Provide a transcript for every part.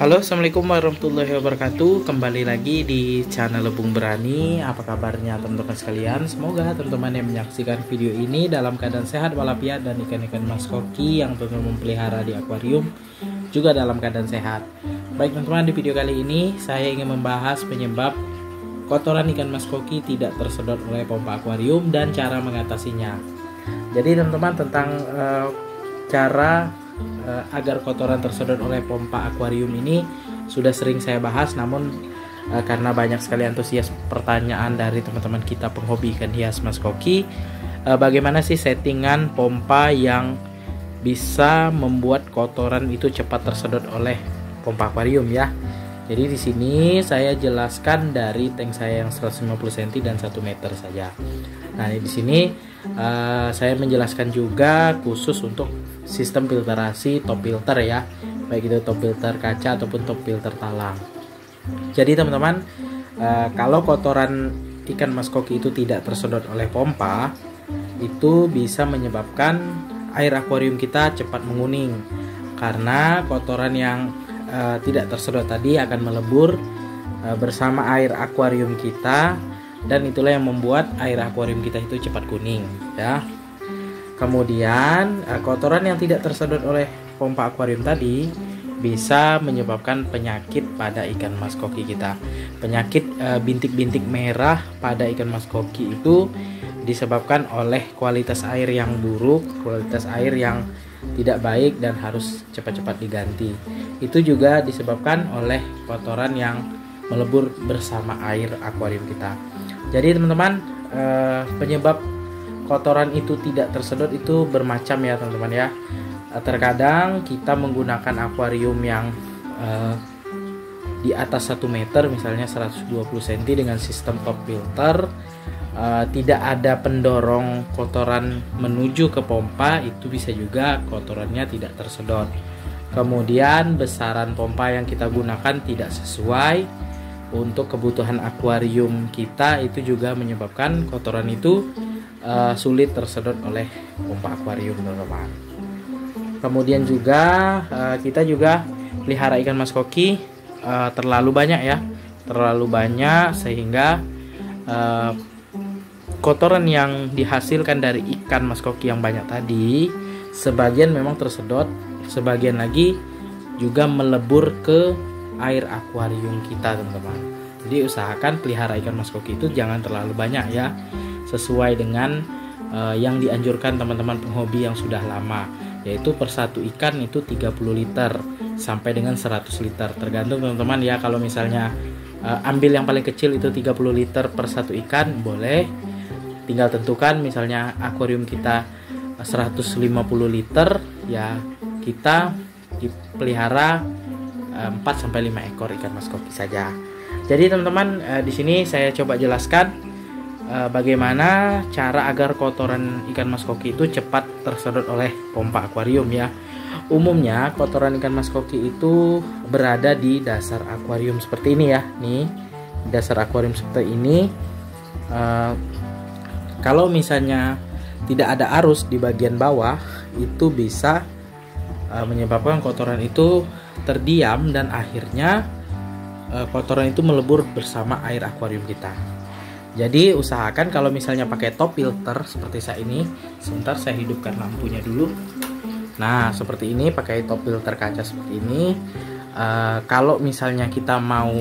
Halo, assalamualaikum warahmatullahi wabarakatuh. Kembali lagi di channel Lebung Berani. Apa kabarnya teman-teman sekalian? Semoga teman-teman yang menyaksikan video ini dalam keadaan sehat walafiat dan ikan-ikan mas koki yang teman-teman memelihara di akuarium juga dalam keadaan sehat. Baik teman-teman, di video kali ini saya ingin membahas penyebab kotoran ikan mas koki tidak tersedot oleh pompa akuarium dan cara mengatasinya. Jadi teman-teman, tentang cara agar kotoran tersedot oleh pompa akuarium ini sudah sering saya bahas, namun karena banyak sekali antusias pertanyaan dari teman-teman kita penghobi ikan hias mas koki, bagaimana sih settingan pompa yang bisa membuat kotoran itu cepat tersedot oleh pompa akuarium ya. Jadi di sini saya jelaskan dari tank saya yang 150 cm dan 1 meter saja. Nah, di sini saya menjelaskan juga khusus untuk sistem filtrasi top filter ya, baik itu top filter kaca ataupun top filter talang. Jadi teman-teman, kalau kotoran ikan mas koki itu tidak tersedot oleh pompa, itu bisa menyebabkan air akuarium kita cepat menguning, karena kotoran yang tidak tersedot tadi akan melebur bersama air akuarium kita, dan itulah yang membuat air akuarium kita itu cepat kuning ya. Kemudian kotoran yang tidak tersedot oleh pompa akuarium tadi bisa menyebabkan penyakit pada ikan mas koki kita. Penyakit bintik-bintik merah pada ikan mas koki itu disebabkan oleh kualitas air yang buruk, kualitas air yang tidak baik dan harus cepat-cepat diganti. Itu juga disebabkan oleh kotoran yang melebur bersama air akuarium kita. Jadi teman-teman, penyebab kotoran itu tidak tersedot itu bermacam ya teman-teman ya. Terkadang kita menggunakan akuarium yang di atas 1 meter, misalnya 120 cm dengan sistem top filter, tidak ada pendorong kotoran menuju ke pompa, itu bisa juga kotorannya tidak tersedot. Kemudian besaran pompa yang kita gunakan tidak sesuai untuk kebutuhan akuarium kita, itu juga menyebabkan kotoran itu sulit tersedot oleh pompa akuarium teman-teman. Kemudian juga kita juga pelihara ikan mas koki terlalu banyak ya, terlalu banyak sehingga kotoran yang dihasilkan dari ikan mas koki yang banyak tadi sebagian memang tersedot, sebagian lagi juga melebur ke air akuarium kita teman-teman. Jadi usahakan pelihara ikan mas koki itu jangan terlalu banyak ya, sesuai dengan yang dianjurkan teman-teman penghobi yang sudah lama, yaitu per satu ikan itu 30 liter sampai dengan 100 liter tergantung teman-teman ya. Kalau misalnya ambil yang paling kecil itu 30 liter per satu ikan, boleh tinggal tentukan misalnya akuarium kita 150 liter ya, kita pelihara 4-5 ekor ikan mas koki saja. Jadi teman-teman, di sini saya coba jelaskan bagaimana cara agar kotoran ikan mas koki itu cepat tersedot oleh pompa akuarium ya. Umumnya kotoran ikan mas koki itu berada di dasar akuarium seperti ini ya. Nih, dasar akuarium seperti ini. Kalau misalnya tidak ada arus di bagian bawah, itu bisa menyebabkan kotoran itu terdiam dan akhirnya kotoran itu melebur bersama air akuarium kita. Jadi usahakan kalau misalnya pakai top filter seperti saya ini, sebentar saya hidupkan lampunya dulu. Nah seperti ini, pakai top filter kaca seperti ini. Kalau misalnya kita mau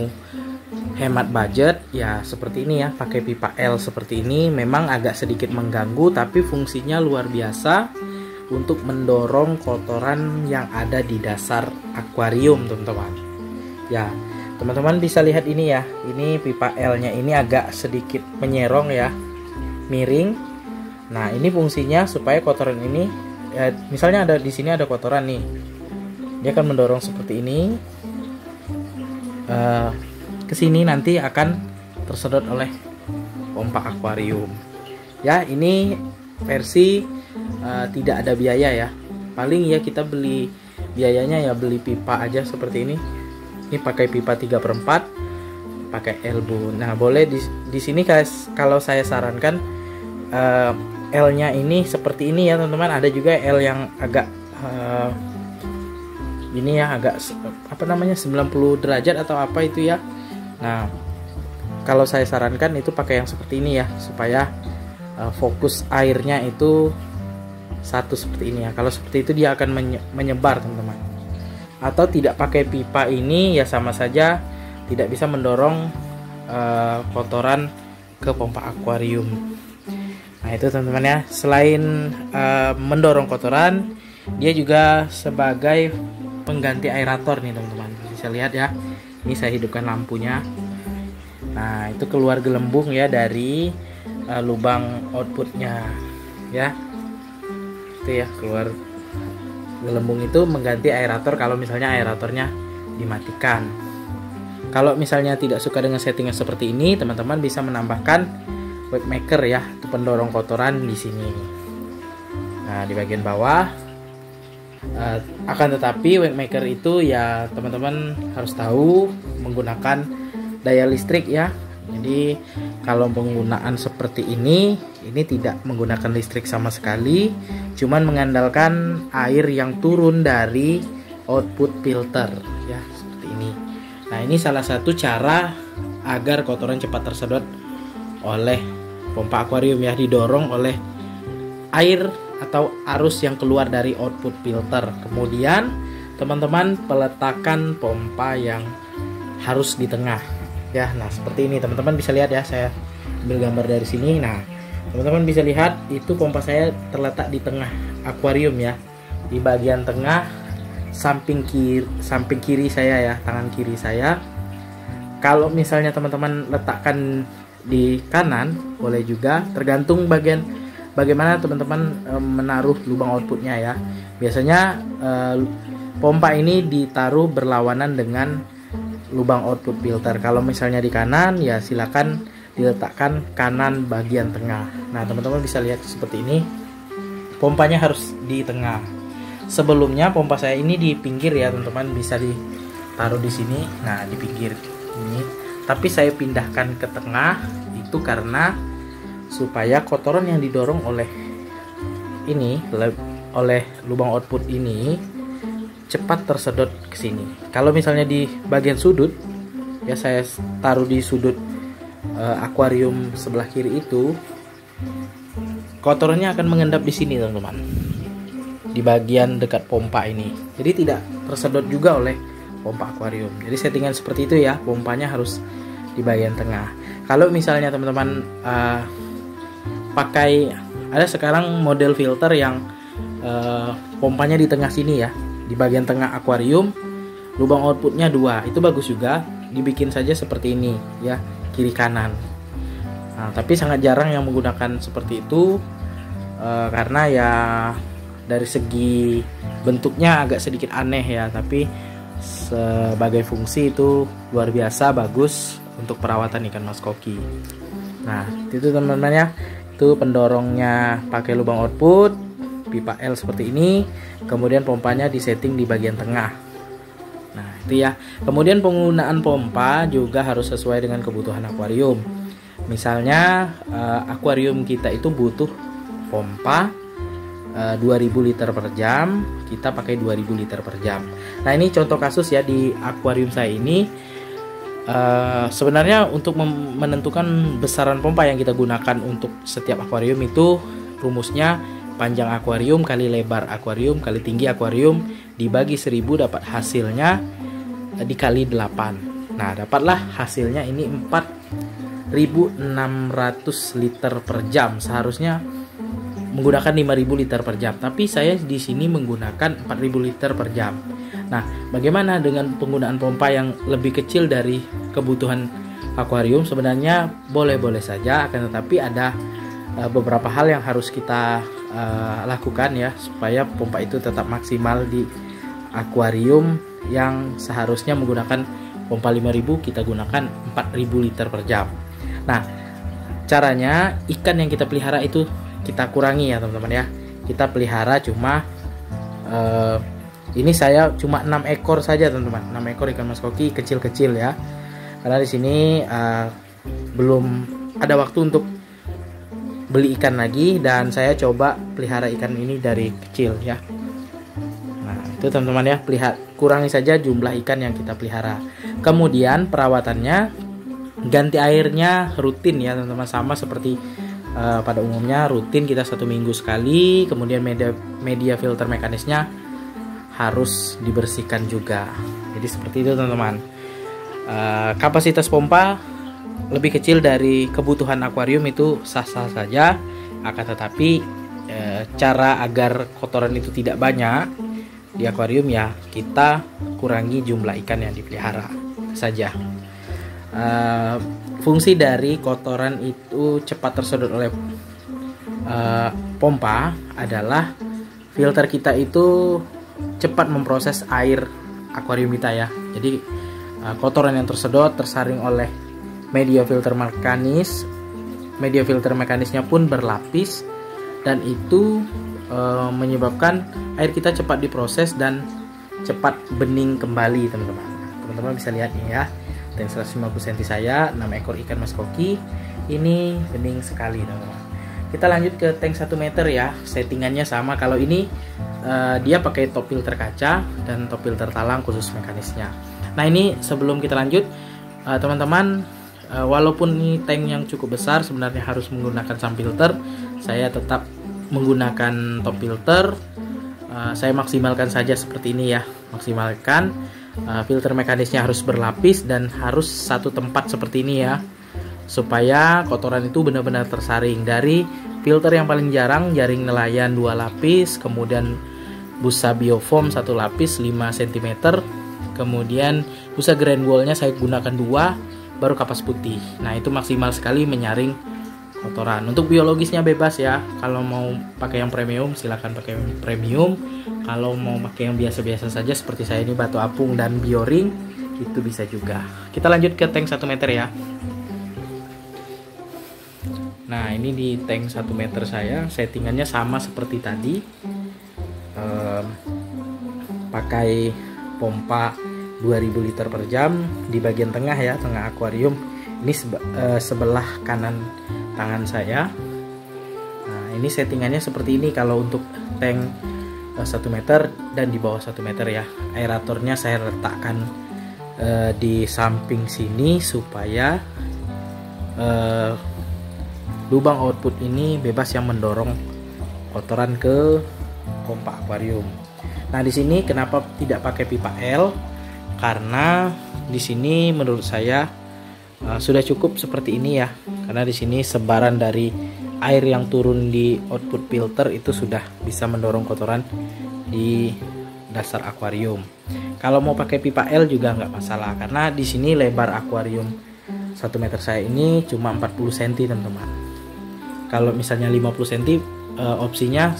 hemat budget ya seperti ini ya, pakai pipa L seperti ini. Memang agak sedikit mengganggu, tapi fungsinya luar biasa untuk mendorong kotoran yang ada di dasar akuarium teman-teman ya. Teman-teman bisa lihat ini ya, ini pipa L nya ini agak sedikit menyerong ya, miring. Nah ini fungsinya supaya kotoran ini ya, misalnya ada di sini ada kotoran nih, dia akan mendorong seperti ini ke sini, nanti akan tersedot oleh pompa akuarium ya. Ini versi tidak ada biaya ya, paling ya kita beli biayanya ya beli pipa aja seperti ini. Ini pakai pipa 3/4, pakai elbow. Nah boleh di sini guys, kalau saya sarankan L nya ini seperti ini ya teman-teman. Ada juga L yang agak ini ya, agak 90 derajat atau apa itu ya. Nah, kalau saya sarankan itu pakai yang seperti ini ya, supaya fokus airnya itu satu seperti ini ya. Kalau seperti itu dia akan menyebar teman-teman. Atau tidak pakai pipa ini ya sama saja tidak bisa mendorong kotoran ke pompa akuarium. Nah itu teman-teman ya, selain mendorong kotoran, dia juga sebagai pengganti aerator nih teman-teman. Bisa lihat ya, ini saya hidupkan lampunya. Nah itu keluar gelembung ya dari lubang outputnya ya. Itu ya, keluar gelembung itu mengganti aerator kalau misalnya aeratornya dimatikan. Kalau misalnya tidak suka dengan settingan seperti ini, teman-teman bisa menambahkan wake maker ya, itu pendorong kotoran di sini. Nah di bagian bawah. Akan tetapi wake maker itu ya teman-teman harus tahu menggunakan daya listrik ya. Jadi kalau penggunaan seperti ini tidak menggunakan listrik sama sekali, cuman mengandalkan air yang turun dari output filter ya, seperti ini. Nah ini salah satu cara agar kotoran cepat tersedot oleh pompa akuarium ya, didorong oleh air atau arus yang keluar dari output filter. Kemudian teman-teman peletakan pompa yang harus di tengah ya. Nah seperti ini teman-teman bisa lihat ya, saya ambil gambar dari sini. Nah teman-teman bisa lihat itu pompa saya terletak di tengah akuarium ya, di bagian tengah samping kiri saya ya, tangan kiri saya. Kalau misalnya teman-teman letakkan di kanan boleh juga, tergantung bagaimana teman-teman menaruh lubang outputnya ya. Biasanya pompa ini ditaruh berlawanan dengan lubang output filter. Kalau misalnya di kanan ya silakan diletakkan kanan bagian tengah. Nah teman-teman bisa lihat seperti ini, pompanya harus di tengah. Sebelumnya pompa saya ini di pinggir ya teman-teman, bisa ditaruh di sini. Nah di pinggir ini, tapi saya pindahkan ke tengah itu karena supaya kotoran yang didorong oleh lubang output ini cepat tersedot ke sini. Kalau misalnya di bagian sudut ya, saya taruh di sudut akuarium sebelah kiri itu, kotorannya akan mengendap di sini teman-teman, di bagian dekat pompa ini. Jadi tidak tersedot juga oleh pompa akuarium. Jadi settingan seperti itu ya, pompanya harus di bagian tengah. Kalau misalnya teman-teman pakai, ada sekarang model filter yang pompanya di tengah sini ya, di bagian tengah akuarium, lubang outputnya 2, itu bagus juga, dibikin saja seperti ini ya, kiri kanan. Nah, tapi sangat jarang yang menggunakan seperti itu karena ya dari segi bentuknya agak sedikit aneh ya, tapi sebagai fungsi itu luar biasa bagus untuk perawatan ikan mas koki. Nah itu teman-teman ya, itu pendorongnya pakai lubang output pipa L seperti ini, kemudian pompanya disetting di bagian tengah. Nah itu ya. Kemudian penggunaan pompa juga harus sesuai dengan kebutuhan akuarium. Misalnya akuarium kita itu butuh pompa 2000 liter per jam, kita pakai 2000 liter per jam. Nah ini contoh kasus ya, di akuarium saya ini sebenarnya untuk menentukan besaran pompa yang kita gunakan untuk setiap akuarium itu rumusnya panjang akuarium kali lebar akuarium kali tinggi akuarium dibagi 1000 dapat hasilnya dikali 8. Nah dapatlah hasilnya ini 4600 liter per jam. Seharusnya menggunakan 5000 liter per jam, tapi saya di sini menggunakan 4000 liter per jam. Nah, bagaimana dengan penggunaan pompa yang lebih kecil dari kebutuhan akuarium? Sebenarnya boleh-boleh saja, akan tetapi ada beberapa hal yang harus kita lakukan ya, supaya pompa itu tetap maksimal di akuarium yang seharusnya menggunakan pompa 5000, kita gunakan 4000 liter per jam. Nah, caranya ikan yang kita pelihara itu kita kurangi ya teman-teman ya. Kita pelihara cuma ini saya cuma 6 ekor saja teman-teman, 6 ekor ikan mas koki kecil-kecil ya, karena di sini belum ada waktu untuk beli ikan lagi, dan saya coba pelihara ikan ini dari kecil ya. Nah Itu teman-teman ya, kurangi saja jumlah ikan yang kita pelihara. Kemudian perawatannya, ganti airnya rutin ya teman-teman, sama seperti pada umumnya rutin kita 1 minggu sekali. Kemudian media filter mekanisnya harus dibersihkan juga. Jadi seperti itu teman-teman. Kapasitas pompa lebih kecil dari kebutuhan akuarium itu sah-sah saja, akan tetapi cara agar kotoran itu tidak banyak di akuarium ya kita kurangi jumlah ikan yang dipelihara saja. Fungsi dari kotoran itu cepat tersedot oleh pompa adalah filter kita itu cepat memproses air akuarium kita ya. Jadi kotoran yang tersedot tersaring oleh media filter mekanis. Media filter mekanisnya pun berlapis dan itu menyebabkan air kita cepat diproses dan cepat bening kembali teman-teman. Teman-teman bisa lihat nih ya, tank 150 cm saya 6 ekor ikan mas koki ini bening sekali teman-teman. Kita lanjut ke tank 1 meter ya. Settingannya sama, kalau ini dia pakai top filter kaca dan top filter talang khusus mekanisnya. Nah ini sebelum kita lanjut teman-teman, walaupun ini tank yang cukup besar sebenarnya harus menggunakan sun filter, saya tetap menggunakan top filter. Saya maksimalkan saja seperti ini ya, maksimalkan filter mekanisnya harus berlapis dan harus satu tempat seperti ini ya, supaya kotoran itu benar-benar tersaring. Dari filter yang paling jarang, jaring nelayan 2 lapis, kemudian busa biofoam 1 lapis 5 cm, kemudian busa grand wallnya saya gunakan 2, baru kapas putih. Nah itu maksimal sekali menyaring kotoran. Untuk biologisnya bebas ya, kalau mau pakai yang premium silahkan pakai yang premium, kalau mau pakai yang biasa-biasa saja seperti saya ini batu apung dan bioring itu bisa juga. Kita lanjut ke tank 1 meter ya. Nah ini di tank 1 meter saya settingannya sama seperti tadi, pakai pompa 2000 liter per jam di bagian tengah ya, tengah akuarium. Ini sebelah kanan tangan saya. Nah ini settingannya seperti ini kalau untuk tank 1 meter dan di bawah 1 meter ya. Aeratornya saya letakkan di samping sini supaya lubang output ini bebas yang mendorong kotoran ke pompa akuarium. Nah di sini kenapa tidak pakai pipa L? Karena di sini menurut saya sudah cukup seperti ini ya, karena di sini sebaran dari air yang turun di output filter itu sudah bisa mendorong kotoran di dasar akuarium. Kalau mau pakai pipa L juga nggak masalah, karena di sini lebar akuarium 1 meter saya ini cuma 40 cm teman-teman. Kalau misalnya 50 cm opsinya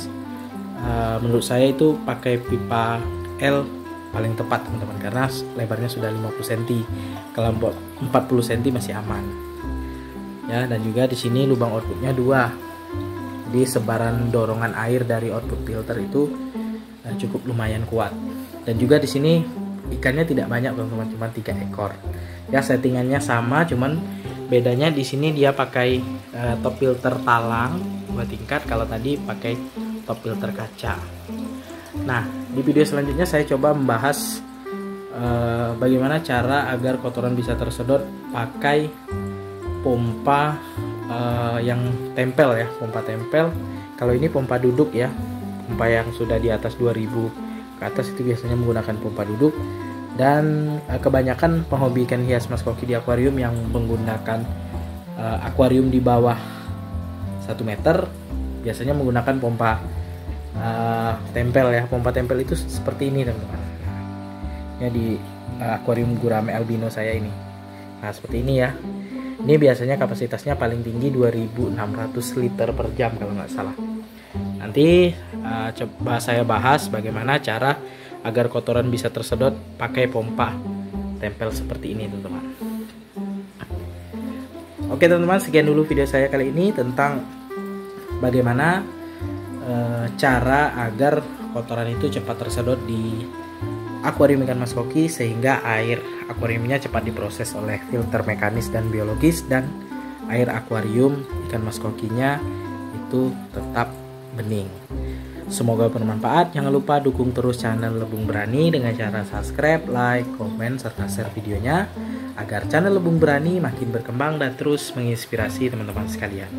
menurut saya itu pakai pipa L paling tepat teman-teman, karena lebarnya sudah 50 cm. Kalau 40 cm masih aman ya. Dan juga di sini lubang outputnya 2, jadi sebaran dorongan air dari output filter itu cukup lumayan kuat. Dan juga di sini ikannya tidak banyak teman-teman, cuma 3 ekor ya. Settingannya sama, cuman bedanya di sini dia pakai top filter talang 2 tingkat, kalau tadi pakai top filter kaca. Nah di video selanjutnya saya coba membahas bagaimana cara agar kotoran bisa tersedot pakai pompa yang tempel ya, pompa tempel. Kalau ini pompa duduk ya, pompa yang sudah di atas 2000 ke atas itu biasanya menggunakan pompa duduk. Dan kebanyakan penghobi ikan hias mas koki di akuarium yang menggunakan akuarium di bawah 1 meter biasanya menggunakan pompa tempel ya. Pompa tempel itu seperti ini teman-teman ya, di akuarium gurame albino saya ini. Nah seperti ini ya. Ini biasanya kapasitasnya paling tinggi 2600 liter per jam kalau nggak salah. Nanti coba saya bahas bagaimana cara agar kotoran bisa tersedot pakai pompa tempel seperti ini teman-teman. Oke teman-teman, sekian dulu video saya kali ini tentang bagaimana cara agar kotoran itu cepat tersedot di akuarium ikan mas koki, sehingga air akuariumnya cepat diproses oleh filter mekanis dan biologis, dan air akuarium ikan mas kokinya itu tetap bening. Semoga bermanfaat. Jangan lupa dukung terus channel Lebung Berani dengan cara subscribe, like, komen, serta share videonya agar channel Lebung Berani makin berkembang dan terus menginspirasi teman-teman sekalian.